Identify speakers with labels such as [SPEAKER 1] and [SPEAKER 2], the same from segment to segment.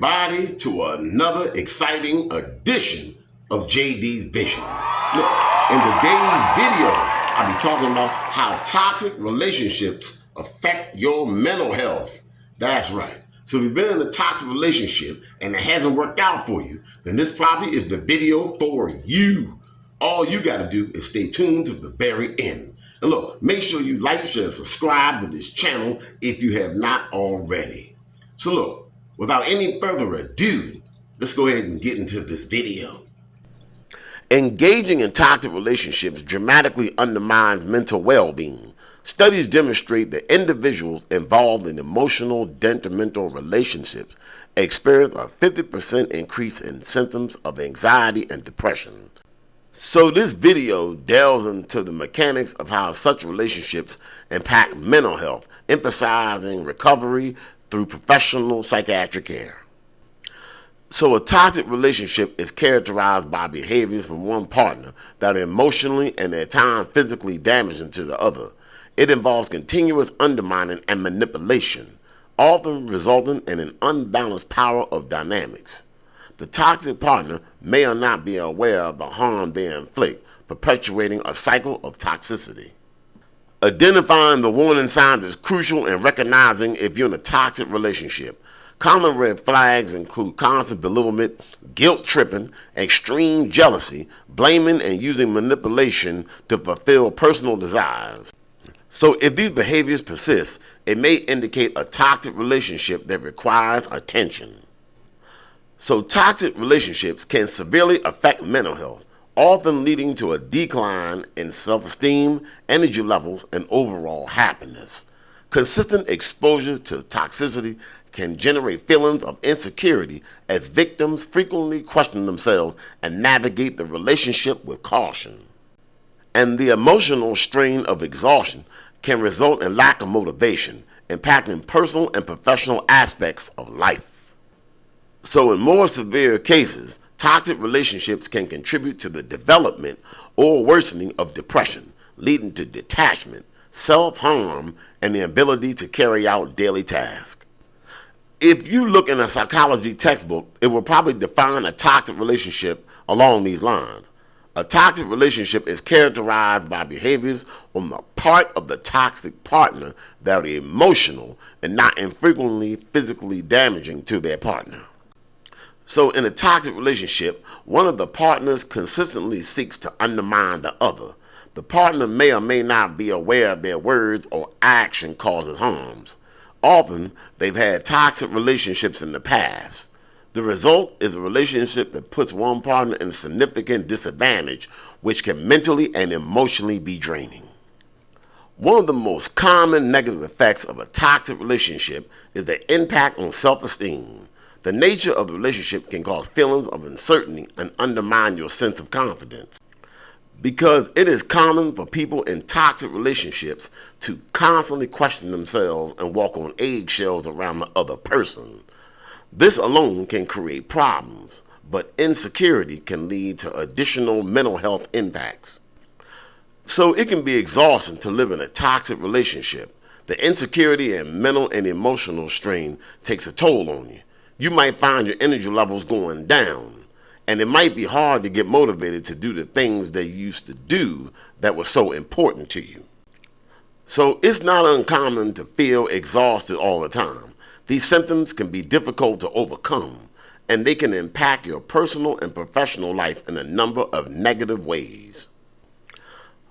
[SPEAKER 1] everybody to another exciting edition of JD's Vision. Look, in today's video, I'll be talking about how toxic relationships affect your mental health. That's right. So if you've been in a toxic relationship and it hasn't worked out for you, then this probably is the video for you. All you got to do is stay tuned to the very end. And look, make sure you like, share, and subscribe to this channel if you have not already. So look, without any further ado, let's go ahead and get into this video. Engaging in toxic relationships dramatically undermines mental well-being. Studies demonstrate that individuals involved in emotional detrimental relationships experience a 50% increase in symptoms of anxiety and depression. So this video delves into the mechanics of how such relationships impact mental health, emphasizing recovery through professional psychiatric care. So a toxic relationship is characterized by behaviors from one partner that are emotionally and at times physically damaging to the other. It involves continuous undermining and manipulation, often resulting in an unbalanced power of dynamics. The toxic partner may or not be aware of the harm they inflict, perpetuating a cycle of toxicity. Identifying the warning signs is crucial in recognizing if you're in a toxic relationship. Common red flags include constant belittlement, guilt tripping, extreme jealousy, blaming, and using manipulation to fulfill personal desires. So if these behaviors persist, it may indicate a toxic relationship that requires attention. So toxic relationships can severely affect mental health, often leading to a decline in self-esteem, energy levels, and overall happiness. Consistent exposure to toxicity can generate feelings of insecurity as victims frequently question themselves and navigate the relationship with caution. And the emotional strain of exhaustion can result in lack of motivation, impacting personal and professional aspects of life. So in more severe cases, toxic relationships can contribute to the development or worsening of depression, leading to detachment, self-harm, and the ability to carry out daily tasks. If you look in a psychology textbook, it will probably define a toxic relationship along these lines. A toxic relationship is characterized by behaviors on the part of the toxic partner that are emotional and not infrequently physically damaging to their partner. So in a toxic relationship, one of the partners consistently seeks to undermine the other. The partner may or may not be aware of their words or action causes harms. Often, they've had toxic relationships in the past. The result is a relationship that puts one partner in a significant disadvantage, which can mentally and emotionally be draining. One of the most common negative effects of a toxic relationship is the impact on self-esteem. The nature of the relationship can cause feelings of uncertainty and undermine your sense of confidence. Because it is common for people in toxic relationships to constantly question themselves and walk on eggshells around the other person. This alone can create problems, but insecurity can lead to additional mental health impacts. So it can be exhausting to live in a toxic relationship. The insecurity and mental and emotional strain takes a toll on you. You might find your energy levels going down, and it might be hard to get motivated to do the things that you used to do that were so important to you. So it's not uncommon to feel exhausted all the time. These symptoms can be difficult to overcome, and they can impact your personal and professional life in a number of negative ways.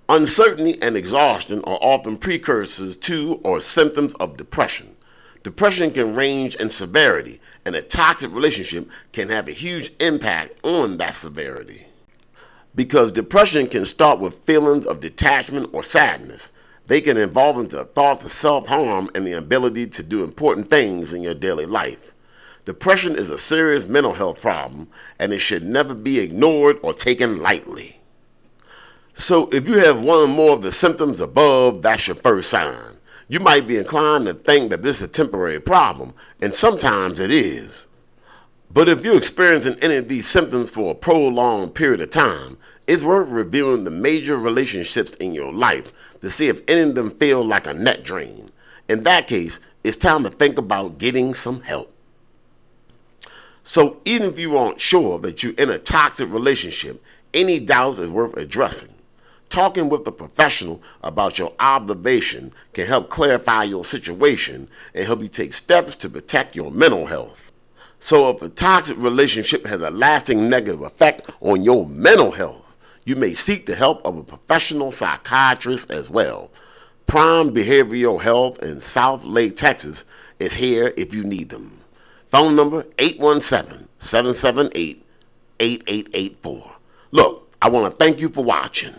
[SPEAKER 1] Uncertainty and exhaustion are often precursors to or symptoms of depression. Depression can range in severity, and a toxic relationship can have a huge impact on that severity. Because depression can start with feelings of detachment or sadness. They can evolve into thoughts of self-harm and the ability to do important things in your daily life. Depression is a serious mental health problem, and it should never be ignored or taken lightly. So if you have one or more of the symptoms above, that's your first sign. You might be inclined to think that this is a temporary problem, and sometimes it is. But if you're experiencing any of these symptoms for a prolonged period of time, it's worth reviewing the major relationships in your life to see if any of them feel like a net drain. In that case, it's time to think about getting some help. So even if you aren't sure that you're in a toxic relationship, any doubts is worth addressing. Talking with a professional about your observation can help clarify your situation and help you take steps to protect your mental health. So if a toxic relationship has a lasting negative effect on your mental health, you may seek the help of a professional psychiatrist as well. Prime Behavioral Health in South Lake, Texas is here if you need them. Phone number 817-778-8884. Look, I want to thank you for watching.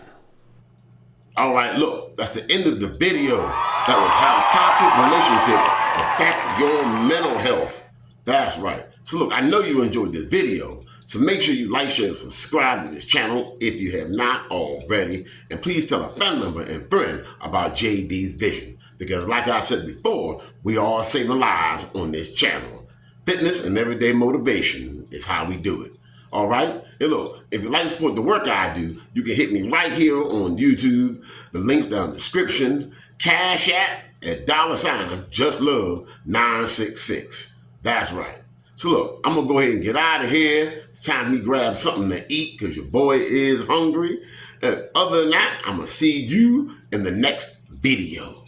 [SPEAKER 1] All right, look, that's the end of the video. That was how toxic relationships affect your mental health. That's right. So look, I know you enjoyed this video, so make sure you like, share, and subscribe to this channel if you have not already. And please tell a family member and friend about JD's vision. Because like I said before, we are saving lives on this channel. Fitness and everyday motivation is how we do it. All right? And look, if you'd like to support the work I do, you can hit me right here on YouTube. The link's down in the description. Cash App at $JustLove966. That's right. So look, I'm going to go ahead and get out of here. It's time for me to grab something to eat because your boy is hungry. Other than that, I'm going to see you in the next video.